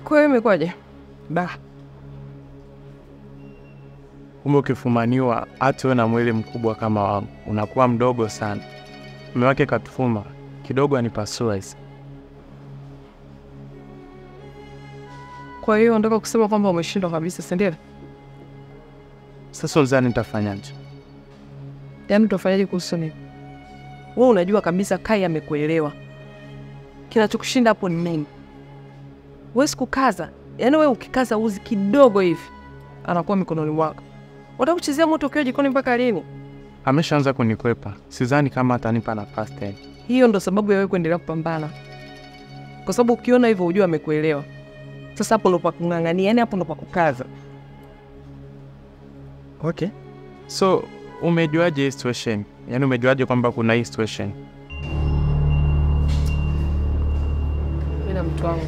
Kwa hiyo imekwaje? Kumbe ukifumaniwa hata na mwili mkubwa kama wangu, unakuwa mdogo sana. Mume wake katufuma, kidogo anipasua hizi. Kwa hiyo unataka kusema kwamba umeshindwa kabisa, si ndio? Sasa unzani nitafanyaje? Yaani utafanyaje kuhusu nini? Wewe unajua kabisa Kai amekuelewa. Kinachokushinda hapo ni nini? Wewe sikukaza. Yaani wewe ukikaza uzi kidogo hivi, anakuwa mikononi mwako. Unataka kuchezea moto ukiwa jikoni mpaka lini? Ameshaanza kunikwepa. Sidhani kama atanipa nafasi tena. Hiyo ndo sababu ya wewe kuendelea kupambana. Kwa sababu ukiona hivyo unajua amekuelewa. Sasa hapo ndo pa kung'ang'ania, yani hapo ndo pa kukaza. Okay. So, umejuaje hii situation? Yaani umejuaje kwamba kuna hii situation? Mimi na mtu wangu